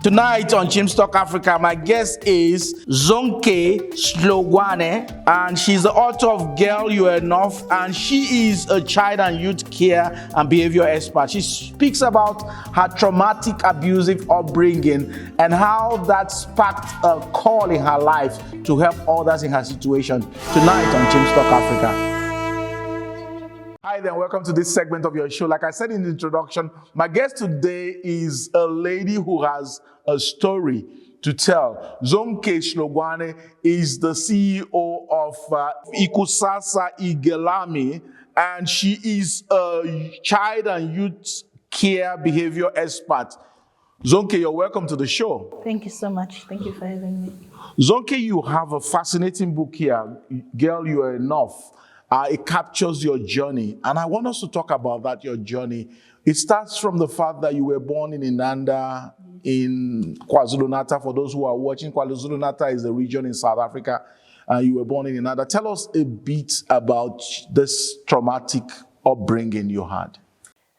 Tonight on Chimstock Africa, my guest is Zonke Hlongwane, and she's the author of Girl, You Are Enough, and she is a child and youth care and behavior expert. She speaks about her traumatic, abusive upbringing and how that sparked a call in her life to help others in her situation. Tonight on Chimstock Africa. Hi there, welcome to this segment of your show. Like I said in the introduction, my guest today is a lady who has a story to tell. Zonke Hlongwane is the CEO of Ikusasa Igelami, and she is a child and youth care behavior expert. Zonke, you're welcome to the show. Thank you so much. Thank you for having me. Zonke, you have a fascinating book here, Girl, You Are Enough. It captures your journey, and I want us to talk about that, your journey. It starts from the fact that you were born in Inanda in KwaZulu-Natal. For those who are watching, KwaZulu-Natal is a region in South Africa. You were born in Inanda. Tell us a bit about this traumatic upbringing you had.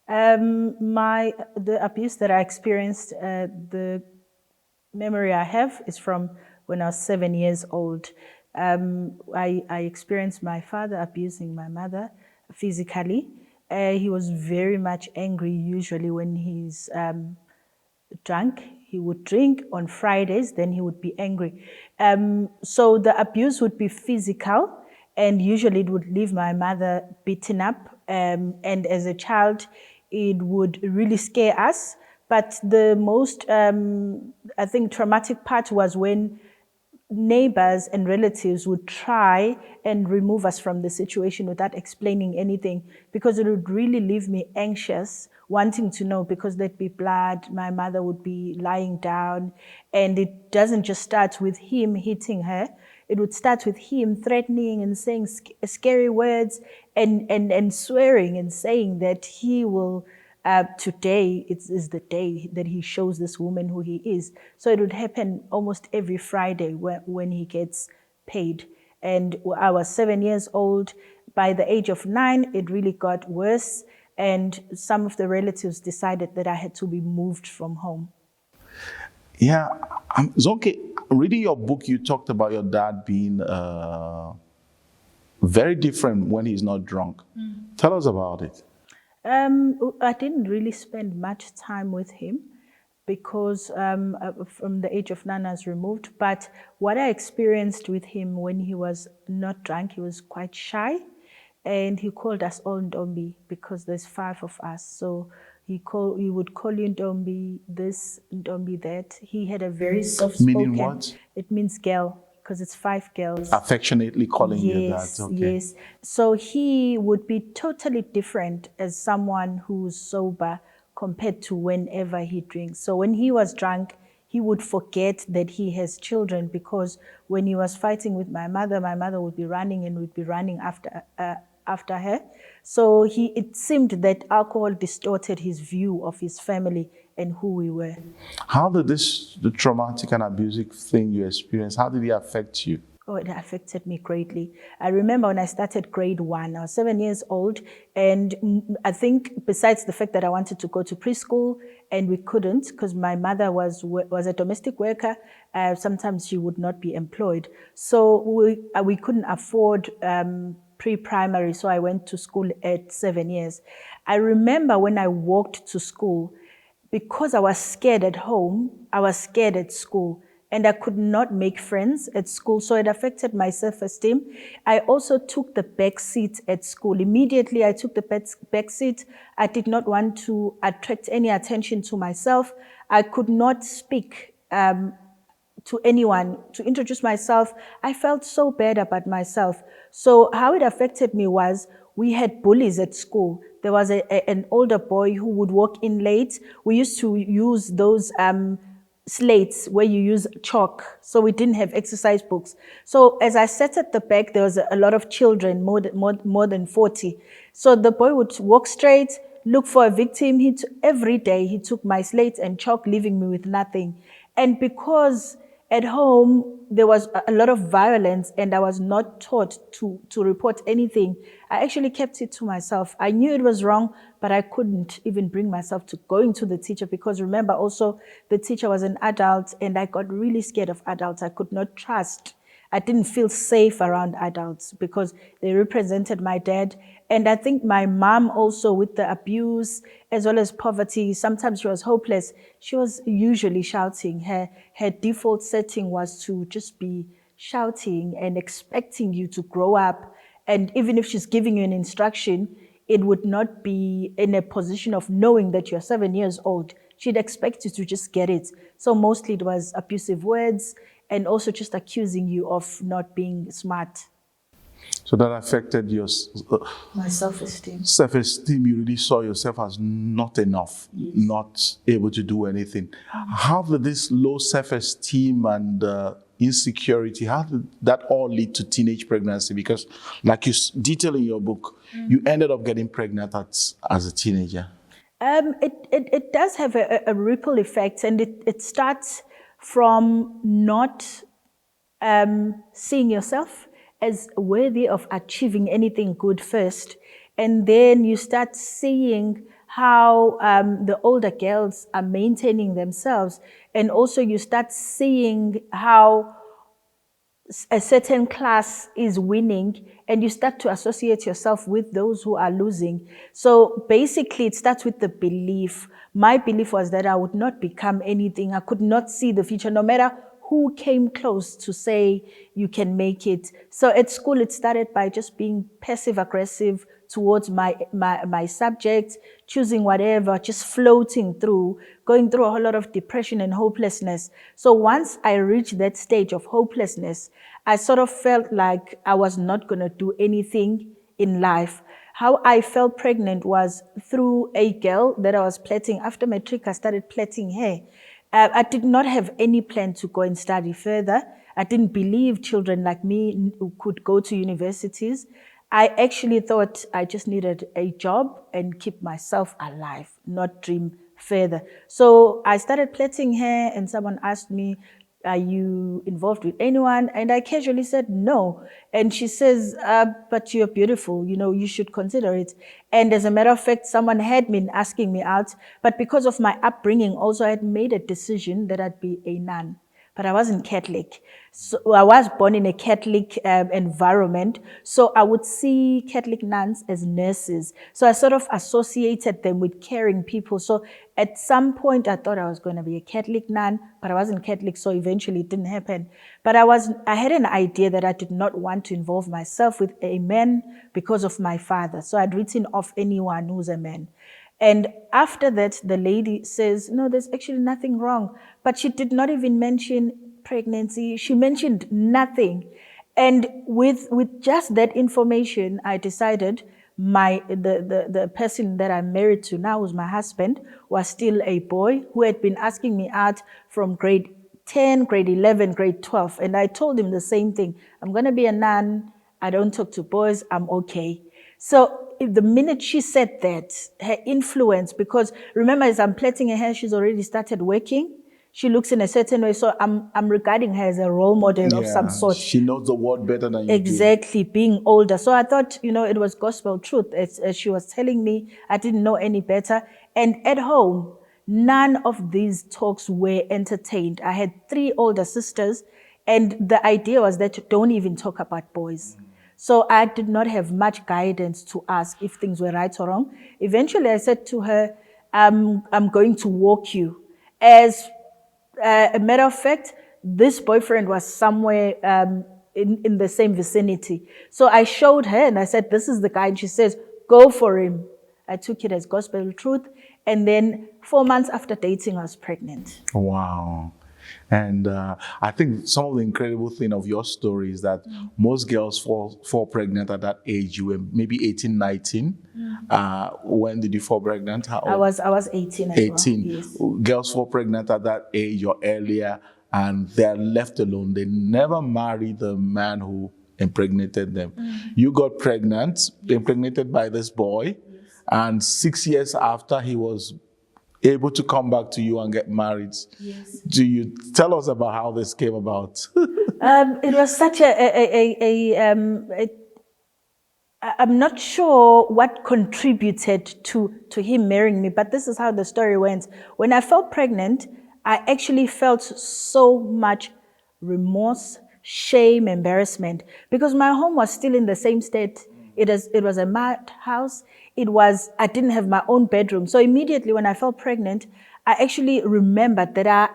The abuse that I experienced, the memory I have is from when I was 7 years old. I experienced my father abusing my mother physically. He was very much angry usually when he's drunk. He would drink on Fridays, then he would be angry. So the abuse would be physical, and usually it would leave my mother beaten up. And as a child, it would really scare us. But the most, I think, traumatic part was when neighbors and relatives would try and remove us from the situation without explaining anything, because it would really leave me anxious, wanting to know, because there'd be blood, my mother would be lying down, and it doesn't just start with him hitting her. It would start with him threatening and saying scary words and swearing and saying that he will today is the day that he shows this woman who he is. So it would happen almost every Friday when he gets paid. And I was 7 years old. By the age of 9, it really got worse. And some of the relatives decided that I had to be moved from home. Yeah, Zonke, reading your book, you talked about your dad being very different when he's not drunk. Tell us about it. I didn't really spend much time with him because from the age of 9 I was removed. But what I experienced with him when he was not drunk, he was quite shy, and he called us all Ntombi because there's 5 of us. So he would call you Ntombi this, Ntombi that. He had a very soft spoken. Meaning what? It means girl, because it's 5 girls. Affectionately calling you that. Okay. Yes. So he would be totally different as someone who's sober compared to whenever he drinks. So when he was drunk, he would forget that he has children, because when he was fighting with my mother would be running and would be running after her. So it seemed that alcohol distorted his view of his family and who we were. How did the traumatic and abusive thing you experienced, how did it affect you? Oh, it affected me greatly. I remember when I started grade 1, I was 7 years old, and I think besides the fact that I wanted to go to preschool and we couldn't because my mother was a domestic worker, sometimes she would not be employed. So we couldn't afford pre-primary, so I went to school at 7 years. I remember when I walked to school, because I was scared at home, I was scared at school, and I could not make friends at school, so it affected my self-esteem. I also took the back seat at school. Immediately, I took the back seat. I did not want to attract any attention to myself. I could not speak to anyone, to introduce myself. I felt so bad about myself. So how it affected me was, we had bullies at school. There was an older boy who would walk in late. We used to use those slates where you use chalk, so we didn't have exercise books. So as I sat at the back, there was a lot of children, more than 40. So the boy would walk straight, look for a victim. Every day he took my slate and chalk, leaving me with nothing. And because At home, there was a lot of violence, and I was not taught to report anything. I actually kept it to myself. I knew it was wrong, but I couldn't even bring myself to going to the teacher, because remember also the teacher was an adult, and I got really scared of adults. I could not trust. I didn't feel safe around adults because they represented my dad. And I think my mom also, with the abuse as well as poverty, sometimes she was hopeless. She was usually shouting. Her default setting was to just be shouting and expecting you to grow up. And even if she's giving you an instruction, it would not be in a position of knowing that you're 7 years old. She'd expect you to just get it. So mostly it was abusive words and also just accusing you of not being smart. So that affected your My self-esteem. self-esteem. You really saw yourself as not enough, not able to do anything. How did this low self-esteem and insecurity, how did that all lead to teenage pregnancy? Because like you detail in your book, you ended up getting pregnant as a teenager. It does have a ripple effect, and it starts from not seeing yourself as worthy of achieving anything good first. And then you start seeing how the older girls are maintaining themselves. And also you start seeing how a certain class is winning, and you start to associate yourself with those who are losing. So basically it starts with the belief. My belief was that I would not become anything. I could not see the future, no matter who came close to say you can make it. So at school it started by just being passive aggressive towards my subject, choosing whatever, just floating through, going through a whole lot of depression and hopelessness. So once I reached that stage of hopelessness, I sort of felt like I was not going to do anything in life. How I fell pregnant was through a girl that I was plaiting. After matric, I started plaiting hair. I did not have any plan to go and study further. I didn't believe children like me could go to universities. I actually thought I just needed a job and keep myself alive, not dream further. So I started plaiting hair, and someone asked me, "Are you involved with anyone?" And I casually said no. And she says, "But you're beautiful, you should consider it." And as a matter of fact, someone had been asking me out, but because of my upbringing also, I had made a decision that I'd be a nun. But I wasn't Catholic. So I was born in a Catholic environment. So I would see Catholic nuns as nurses. So I sort of associated them with caring people. So at some point I thought I was going to be a Catholic nun, but I wasn't Catholic. So eventually it didn't happen. But I had an idea that I did not want to involve myself with a man because of my father. So I'd written off anyone who's a man. And after that, the lady says, "No, there's actually nothing wrong." But she did not even mention pregnancy. She mentioned nothing. And with just that information, I decided the person that I'm married to now, who's my husband, was still a boy who had been asking me out from grade 10, grade 11, grade 12. And I told him the same thing. I'm going to be a nun. I don't talk to boys. I'm okay. So the minute she said that, her influence, because remember, as I'm plaiting her hair, she's already started working. She looks in a certain way. So I'm regarding her as a role model of some sort. She knows the word better than you Exactly, being older. So I thought, it was gospel truth. As she was telling me, I didn't know any better. And at home, none of these talks were entertained. I had 3 older sisters, and the idea was that don't even talk about boys. So I did not have much guidance to ask if things were right or wrong. Eventually, I said to her, I'm going to walk you. As a matter of fact, this boyfriend was somewhere in the same vicinity. So I showed her and I said, "This is the guy." And she says, "Go for him." I took it as gospel truth. And then 4 months after dating, I was pregnant. Wow. And I think some of the incredible thing of your story is that most girls fall pregnant at that age. You were maybe 18, 19. When did you fall pregnant? How old? I was 18 as 18. well. Yes. Girls fall pregnant at that age or earlier, and they're left alone. They never marry the man who impregnated them. You got pregnant, impregnated by this boy, and 6 years after he was able to come back to you and get married. Yes. Do you tell us about how this came about? It was such I'm not sure what contributed to him marrying me, but this is how the story went. When I felt pregnant, I actually felt so much remorse, shame, embarrassment, because my home was still in the same state. It was a mud house. I didn't have my own bedroom. So immediately when I felt pregnant, I actually remembered that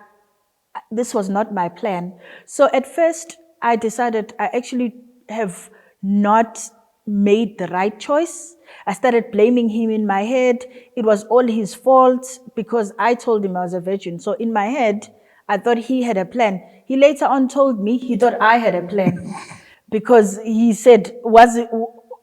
this was not my plan. So at first, I decided I actually have not made the right choice. I started blaming him in my head. It was all his fault because I told him I was a virgin. So in my head, I thought he had a plan. He later on told me he thought I had a plan because he said,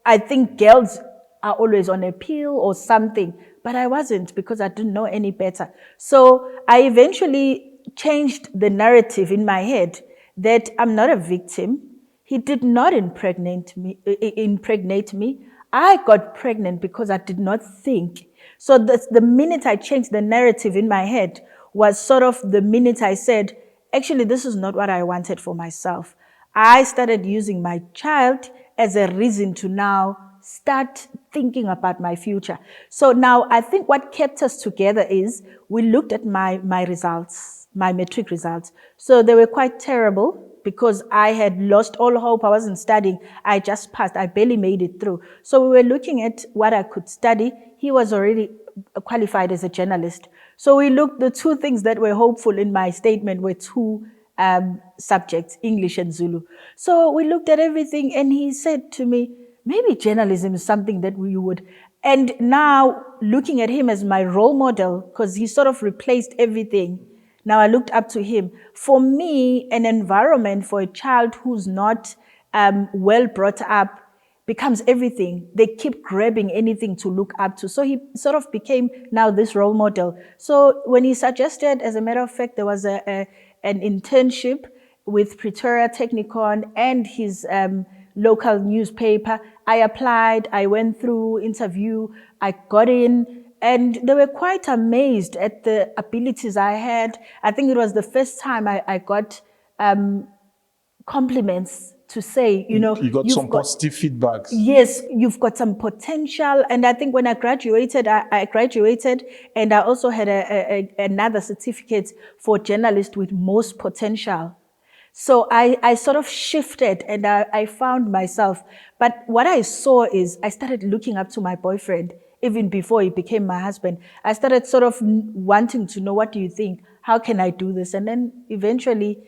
I think girls are always on a pill or something, but I wasn't because I didn't know any better. So I eventually changed the narrative in my head that I'm not a victim. He did not impregnate me. I got pregnant because I did not think. So the minute I changed the narrative in my head was sort of the minute I said, actually, this is not what I wanted for myself. I started using my child as a reason to now start thinking about my future. So now I think what kept us together is we looked at my results, my matric results. So they were quite terrible because I had lost all hope. I wasn't studying. I just passed. I barely made it through. So we were looking at what I could study. He was already qualified as a journalist. So we looked, the two things that were hopeful in my statement were two subjects, English and Zulu. So we looked at everything and he said to me, maybe journalism is something that we would. And now looking at him as my role model, because he sort of replaced everything. Now I looked up to him. For me, an environment for a child who's not well brought up becomes everything. They keep grabbing anything to look up to. So he sort of became now this role model. So when he suggested, as a matter of fact, there was an internship with Pretoria Technikon and his local newspaper. I applied, I went through interview, I got in, and they were quite amazed at the abilities I had. I think it was the first time I got compliments to say, You got some positive feedbacks. Yes, you've got some potential. And I think when I graduated, I graduated and I also had another certificate for journalist with most potential. So I sort of shifted and I found myself. But what I saw is I started looking up to my boyfriend, even before he became my husband. I started sort of wanting to know, what do you think? How can I do this? And then eventually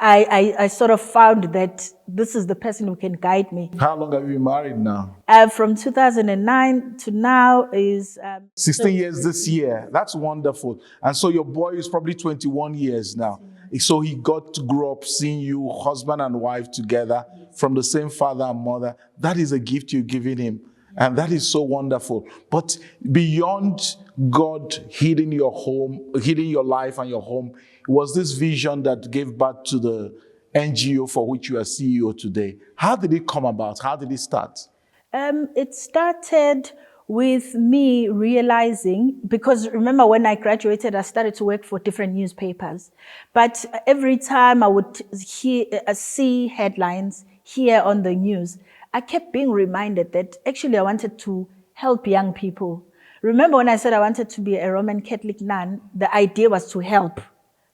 I sort of found that this is the person who can guide me. How long have you been married now? From 2009 to now is 16 years this year. That's wonderful. And so your boy is probably 21 years now. So he got to grow up seeing you, husband and wife together from the same father and mother. That is a gift you're giving him. And that is so wonderful. But beyond God healing your home, healing your life and your home, was this vision that gave birth to the NGO for which you are CEO today. How did it come about? How did it start? It started with me realizing, because remember when I graduated, I started to work for different newspapers. But every time I would see headlines here on the news, I kept being reminded that actually I wanted to help young people. Remember when I said I wanted to be a Roman Catholic nun, the idea was to help,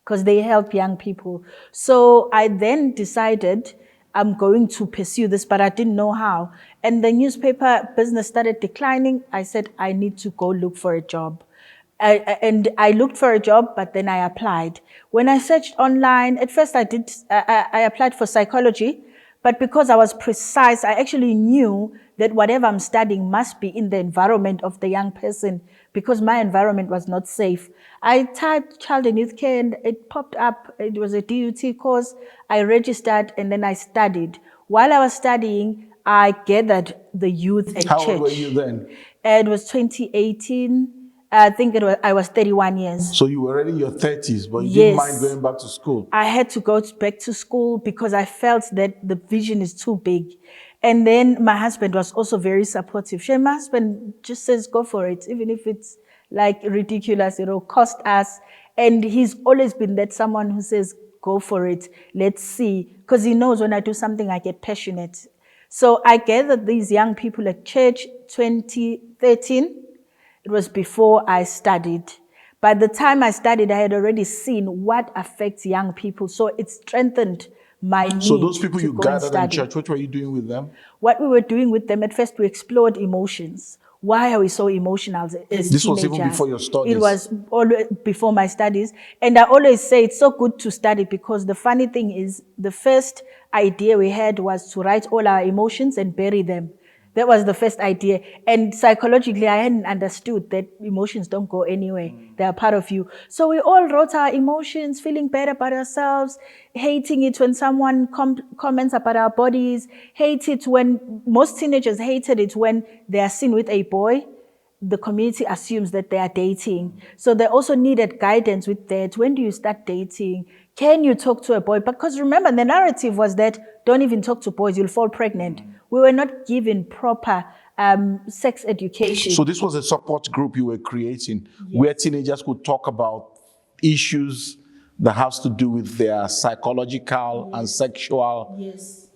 because they help young people. So I then decided I'm going to pursue this, but I didn't know how. And the newspaper business started declining. I said, I need to go look for a job. And I looked for a job, but then I applied. When I searched online, at first I applied for psychology, but because I was precise, I actually knew that whatever I'm studying must be in the environment of the young person, because my environment was not safe. I typed child and youth care and it popped up. It was a DUT course. I registered and then I studied. While I was studying, I gathered the youth at How church. old were you then? It was 2018. I think I was 31 years. So you were already in your 30s, but you Yes. didn't mind going back to school. I had to go back to school because I felt that the vision is too big. And then my husband was also very supportive. My husband just says, go for it, even if it's like ridiculous, cost us. And he's always been that someone who says, go for it, let's see. Because he knows when I do something, I get passionate. So I gathered these young people at church 2013. It was before I studied. By the time I studied, I had already seen what affects young people. So it strengthened my need. So those people to you go and gathered in study. church, what were you doing with them? What we were doing with them, at first we explored emotions. Why are we so emotional as This was even before your studies? It was always before my studies. And I always say it's so good to study, because the funny thing is, the first idea we had was to write all our emotions and bury them. That was the first idea. And psychologically, I hadn't understood that emotions don't go anywhere. They are part of you. So we all wrote our emotions, feeling bad about ourselves, hating it when someone comments about our bodies, hate it when, most teenagers hated it when they are seen with a boy. The community assumes that they are dating. So they also needed guidance with that. When do you start dating? Can you talk to a boy? Because remember, the narrative was that don't even talk to boys, you'll fall pregnant. We were not given proper sex education. So this was a support group you were creating, where teenagers could talk about issues that has to do with their psychological and sexual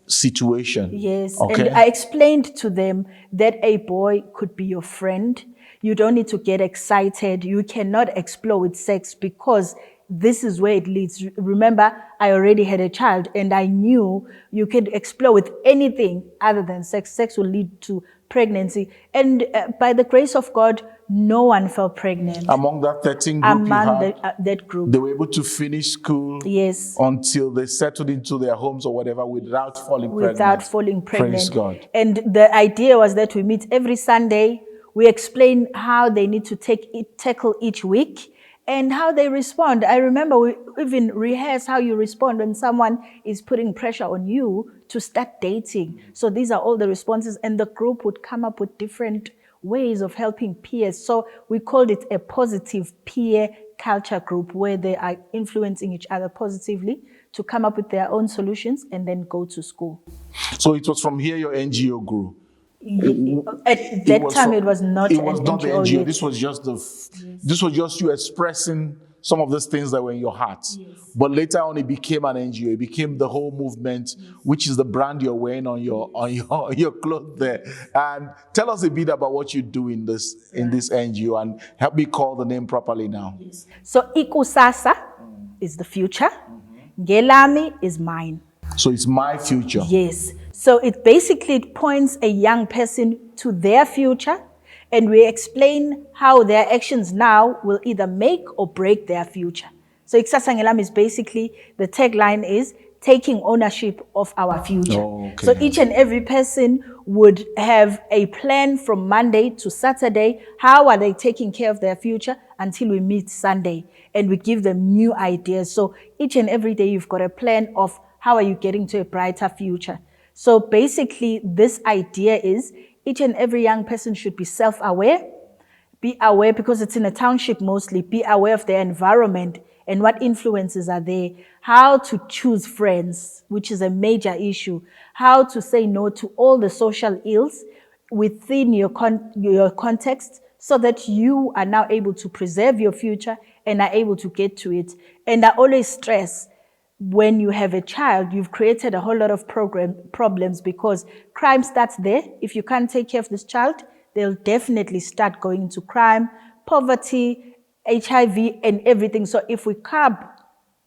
situation. Yes, Okay. and I explained to them that a boy could be your friend. You don't need to get excited. You cannot explore with sex, because this is where it leads. Remember, I already had a child, and I knew you could explore with anything other than sex. Sex will lead to pregnancy. And by the grace of God, no one fell pregnant. Among that 13 group Among you had, that group. they were able to finish school until they settled into their homes or whatever without falling pregnant. Praise God. And the idea was that we meet every Sunday. We explain how they need to tackle each week and how they respond. I remember we even rehearse how you respond when someone is putting pressure on you to start dating. So these are all the responses, and the group would come up with different ways of helping peers. So we called it a positive peer culture group, where they are influencing each other positively to come up with their own solutions and then go to school. So it was from here your NGO grew? At that time, it was not the NGO. Yet. This was just this was just you expressing some of those things that were in your heart. But later on, it became an NGO. It became the whole movement, which is the brand you're wearing on your clothes there. And tell us a bit about what you do in this NGO, and help me call the name properly now. So Ikusasa is the future. Ngelami is mine. So it's my future. Yes. So it basically points a young person to their future, and we explain how their actions now will either make or break their future. So Ikusasa Ngelami is basically, the tagline is taking ownership of our future. Okay. So each and every person would have a plan from Monday to Saturday. How are they taking care of their future until we meet Sunday? And we give them new ideas. So each and every day you've got a plan of how are you getting to a brighter future. So basically this idea is each and every young person should be self-aware. Be aware, because it's in a township mostly, be aware of their environment and what influences are there. How to choose friends, which is a major issue. How to say no to all the social ills within your context, so that you are now able to preserve your future and are able to get to it. And I always stress, when you have a child, you've created a whole lot of problems, because crime starts there. If you can't take care of this child, they'll definitely start going into crime, poverty, HIV, and everything. So if we curb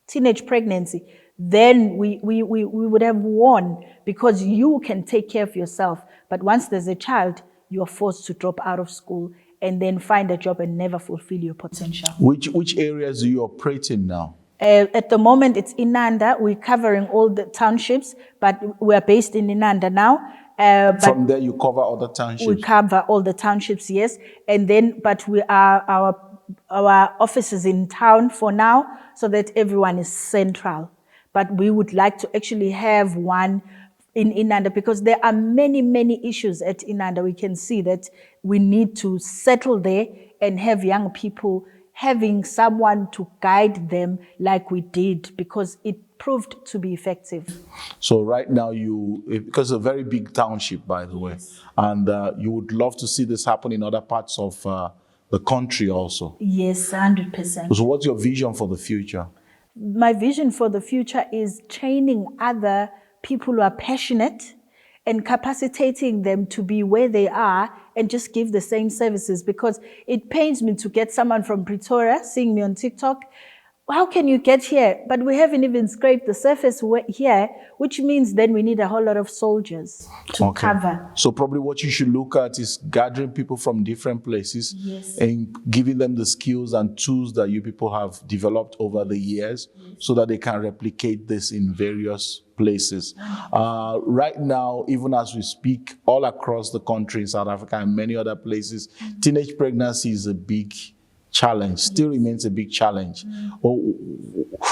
teenage pregnancy, then we would have won, because you can take care of yourself. But once there's a child, you are forced to drop out of school and then find a job and never fulfill your potential. Which areas do you operate in now? At the moment, it's Inanda. We're covering all the townships, but we're based in Inanda now. From there, you cover other townships? We cover all the townships, yes. And then, but we are our offices in town for now, so that everyone is central. But we would like to actually have one in Inanda, because there are many, many issues at Inanda. We can see that we need to settle there and have young people having someone to guide them like we did, because it proved to be effective. So right now because it's a very big township, by the way, and you would love to see this happen in other parts of the country also. Yes, 100%. So what's your vision for the future? My vision for the future is training other people who are passionate and capacitating them to be where they are and just give the same services, because it pains me to get someone from Pretoria seeing me on TikTok. How can you get here? But we haven't even scraped the surface here, which means then we need a whole lot of soldiers to cover. So probably what you should look at is gathering people from different places, Yes, and giving them the skills and tools that you people have developed over the years, so that they can replicate this in various places. Right now, even as we speak, all across the country in South Africa and many other places, teenage pregnancy is a big challenge, still remains a big challenge.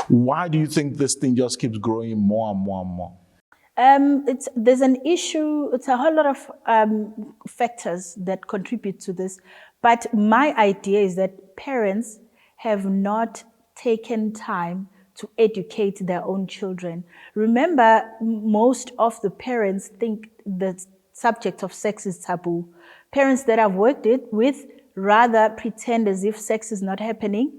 Why do you think this thing just keeps growing more and more and more? There's an issue. It's a whole lot of factors that contribute to this. But my idea is that parents have not taken time to educate their own children. Remember, most of the parents think the subject of sex is taboo. Parents that I've worked with rather pretend as if sex is not happening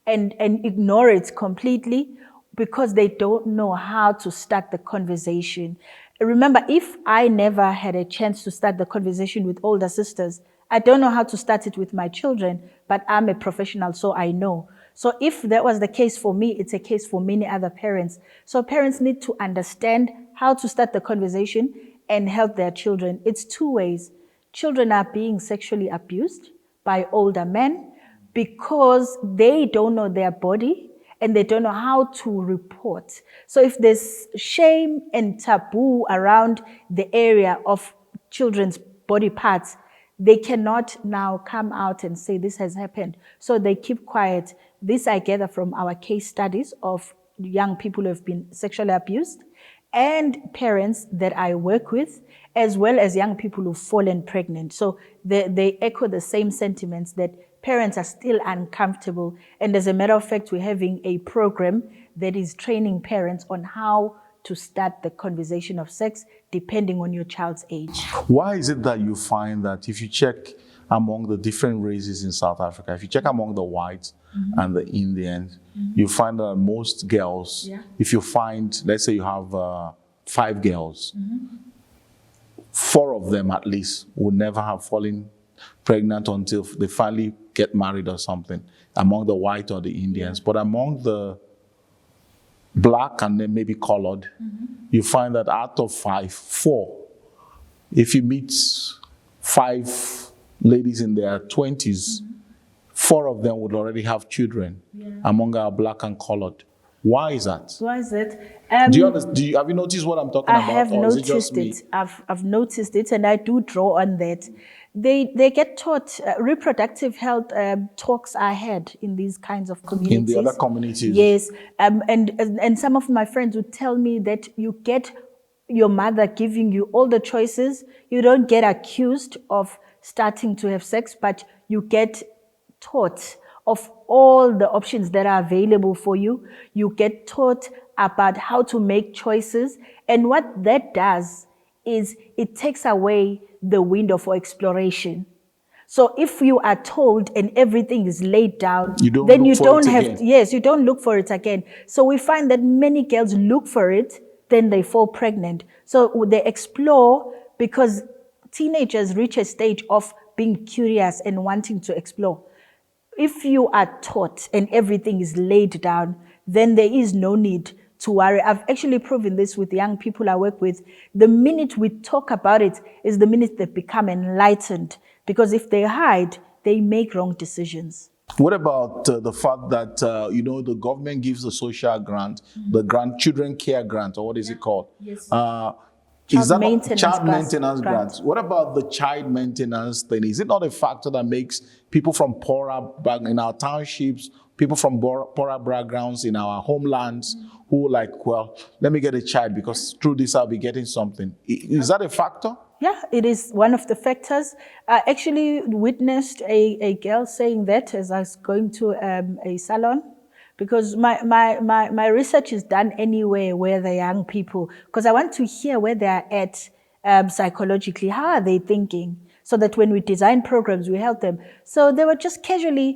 and ignore it completely, because they don't know how to start the conversation. Remember, if I never had a chance to start the conversation with older sisters, I don't know how to start it with my children, but I'm a professional, so I know. So if that was the case for me, it's a case for many other parents. So parents need to understand how to start the conversation and help their children. It's two ways. Children are being sexually abused by older men because they don't know their body and they don't know how to report. So if there's shame and taboo around the area of children's body parts, they cannot now come out and say this has happened. So they keep quiet. This I gather from our case studies of young people who have been sexually abused and parents that I work with, as well as young people who've fallen pregnant. So they echo the same sentiments, that parents are still uncomfortable. And as a matter of fact, we're having a program that is training parents on how to start the conversation of sex depending on your child's age. Why is it that you find that if you check among the different races in South Africa, if you check among the whites and the Indians, you find that most girls, if you find, let's say you have 5 girls, 4 of them at least would never have fallen pregnant until they finally get married or something, among the white or the Indians. But among the black and then maybe colored, you find that out of 5, 4, if you meet 5 ladies in their 20s, 4 of them would already have children among our black and colored. Why is that? Why is it? Have you noticed what I'm talking about? I have noticed it. I've noticed it, and I do draw on that. They get taught reproductive health talks are had in these kinds of communities. In the other communities. Yes, and some of my friends would tell me that you get your mother giving you all the choices. You don't get accused of starting to have sex, but you get taught of all the options that are available for you. You get taught about how to make choices. And what that does is it takes away the window for exploration. So if you are told and everything is laid down, you don't look for it again. So we find that many girls look for it, then they fall pregnant. So they explore because teenagers reach a stage of being curious and wanting to explore. If you are taught and everything is laid down, then there is no need to worry. I've actually proven this with young people I work with. The minute we talk about it is the minute they become enlightened. Because if they hide, they make wrong decisions. What about the fact that, the government gives a social grant, the children care grant, or what is it called? Yes. Child maintenance grant. What about the child maintenance thing? Is it not a factor that makes people from poorer in our townships, people from poorer backgrounds in our homelands, who let me get a child because through this I'll be getting something? Is that a factor? Yeah, it is one of the factors. I actually witnessed a girl saying that as I was going to a salon, because my research is done anywhere where the young people, because I want to hear where they are at psychologically. How are they thinking? so that when we design programs, we help them. So they were just casually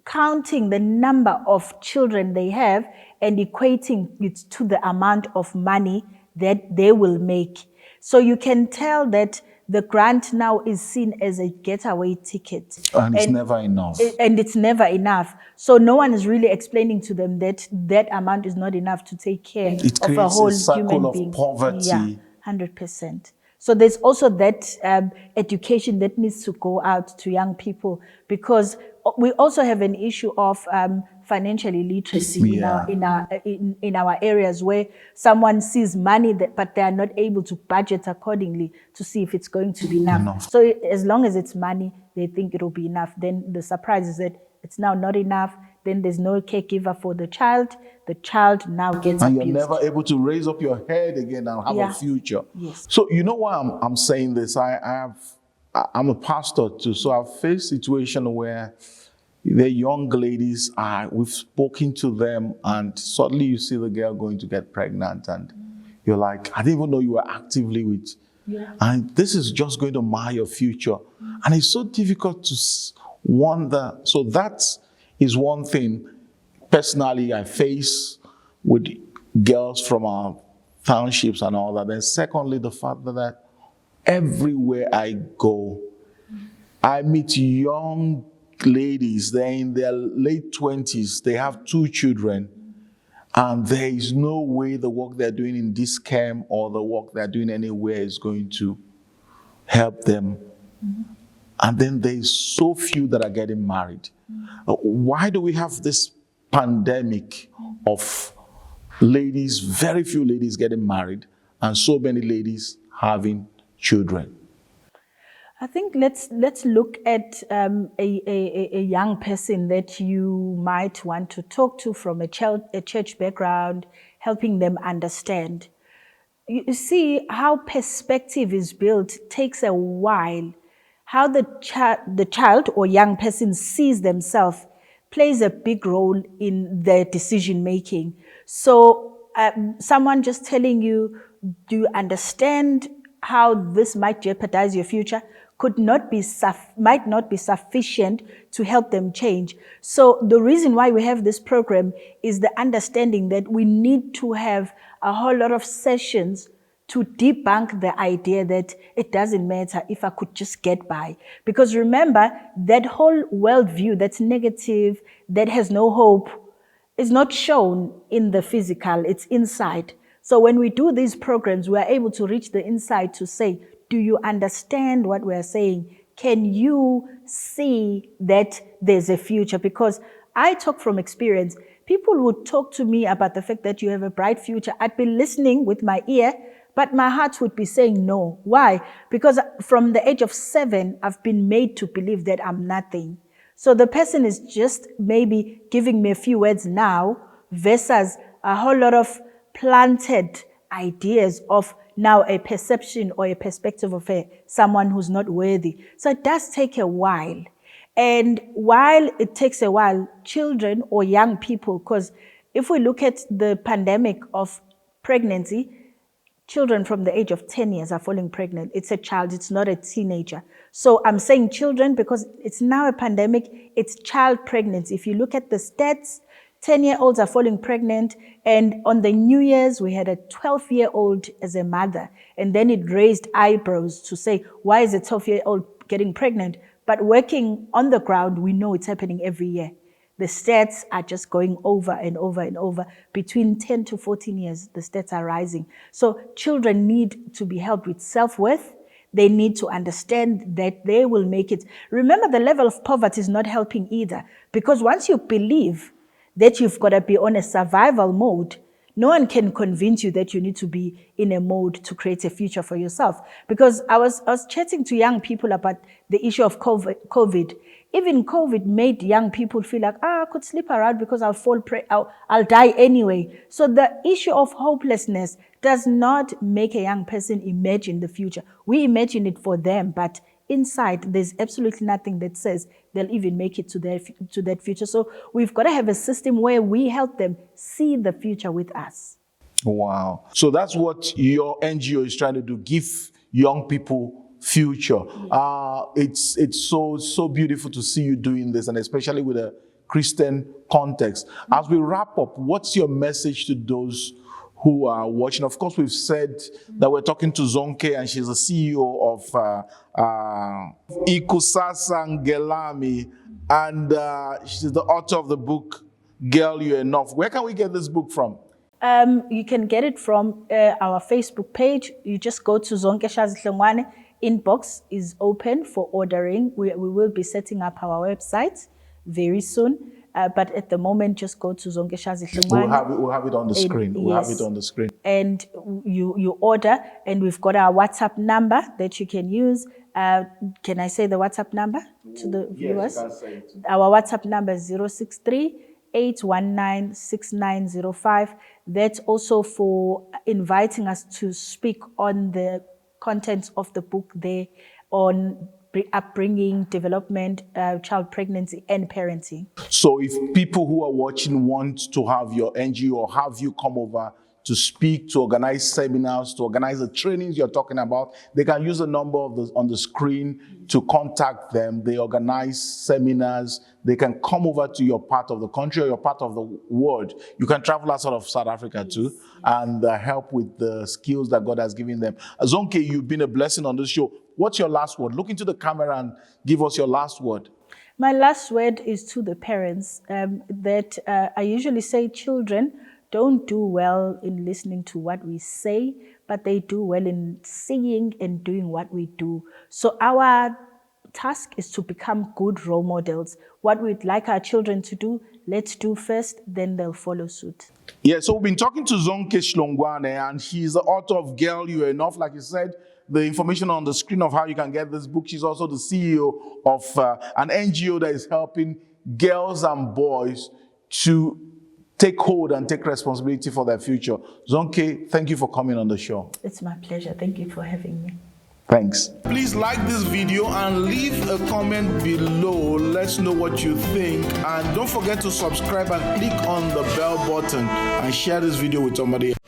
counting the number of children they have and equating it to the amount of money that they will make. So you can tell that the grant now is seen as a getaway ticket. And it's never enough. And it's never enough. So no one is really explaining to them that that amount is not enough to take care It of a creates whole a cycle human of being. poverty. Yeah, 100%. So there's also that education that needs to go out to young people, because we also have an issue of financial illiteracy Yeah. in our areas, where someone sees money but they are not able to budget accordingly to see if it's going to be enough. So as long as it's money, they think it will be enough. Then the surprise is that it's now not enough. Then there's no caregiver for the child. The child now gets and abused. you're never able to raise up your head again and have a future. Yes. So you know why I'm saying this? I'm a pastor too, so I've faced situations where the young ladies we've spoken to them, and suddenly you see the girl going to get pregnant, and you're like, I didn't even know you were actively with. Yeah. And this is just going to mar your future. And it's so difficult to wonder. So that is one thing personally I face with girls from our townships and all that. Then secondly, the fact that everywhere I go, I meet young ladies, they're in their late 20s, they have 2 children, and there is no way the work they're doing in this camp or the work they're doing anywhere is going to help them. And then there's so few that are getting married. Why do we have this pandemic of ladies, very few ladies getting married, and so many ladies having children? I think let's look at a young person that you might want to talk to from a church background, helping them understand. You see how perspective is built takes a while. How the child or young person sees themselves plays a big role in their decision making. So someone just telling you, do you understand how this might jeopardize your future, might not be sufficient to help them change. So the reason why we have this program is the understanding that we need to have a whole lot of sessions to debunk the idea that it doesn't matter if I could just get by. Because remember, that whole worldview that's negative, that has no hope, is not shown in the physical, it's inside. So when we do these programs, we are able to reach the inside to say, do you understand what we're saying? Can you see that there's a future? Because I talk from experience. People would talk to me about the fact that you have a bright future. I'd be listening with my ear, but my heart would be saying no. Why? Because from the age of 7, I've been made to believe that I'm nothing. So the person is just maybe giving me a few words now versus a whole lot of planted ideas of now a perception or a perspective of someone who's not worthy. So it does take a while. And while it takes a while, children or young people, because if we look at the pandemic of pregnancy, children from the age of 10 years are falling pregnant. It's a child, it's not a teenager. So I'm saying children because it's now a pandemic, it's child pregnancy. If you look at the stats, 10-year-olds are falling pregnant, and on the New Year's, we had a 12-year-old as a mother, and then it raised eyebrows to say, why is a 12-year-old getting pregnant? But working on the ground, we know it's happening every year. The stats are just going over and over and over. Between 10 to 14 years, the stats are rising. So children need to be helped with self-worth. They need to understand that they will make it. Remember, the level of poverty is not helping either, because once you believe that you've got to be on a survival mode, no one can convince you that you need to be in a mode to create a future for yourself. Because I was chatting to young people about the issue of COVID. Even COVID made young people feel like, I could sleep around because I'll die anyway. So the issue of hopelessness does not make a young person imagine the future. We imagine it for them, but inside, there's absolutely nothing that says they'll even make it to that future. So we've got to have a system where we help them see the future with us. Wow. So that's what your NGO is trying to do, give young people future. It's so beautiful to see you doing this, and especially with a Christian context. As we wrap up, what's your message to those who are watching? Of course, we've said that we're talking to Zonke, and she's the CEO of Ikusasa Ngelami, and she's the author of the book, Girl, You're Enough. Where can we get this book from? You can get it from our Facebook page. You just go to Zonke Hlongwane. Inbox is open for ordering. We will be setting up our website very soon. But at the moment, just go to Zonke Hlongwane. We'll have it on the screen. We'll have it on the screen. And you order, and we've got our WhatsApp number that you can use. Can I say the WhatsApp number to the viewers? Yes, you can say it. Our WhatsApp number is 063-819-6905. That's also for inviting us to speak on the contents of the book there on upbringing, development, child pregnancy, and parenting. So if people who are watching want to have your NGO or have you come over to speak, to organize seminars, to organize the trainings you're talking about, they can use the number on the screen to contact them. They organize seminars. They can come over to your part of the country or your part of the world. You can travel outside of South Africa too, and help with the skills that God has given them. Zonke, you've been a blessing on this show. What's your last word? Look into the camera and give us your last word. My last word is to the parents that I usually say children don't do well in listening to what we say, but they do well in seeing and doing what we do. So our task is to become good role models. What we'd like our children to do, let's do first, then they'll follow suit. Yeah, so we've been talking to Zonke Hlongwane, and she's the author of Girl, You're Enough. Like you said, the information on the screen of how you can get this book. She's also the CEO of an NGO that is helping girls and boys to take hold and take responsibility for their future. Zonke, thank you for coming on the show. It's my pleasure. Thank you for having me. Thanks. Please like this video and leave a comment below. Let's know what you think. And don't forget to subscribe and click on the bell button and share this video with somebody else.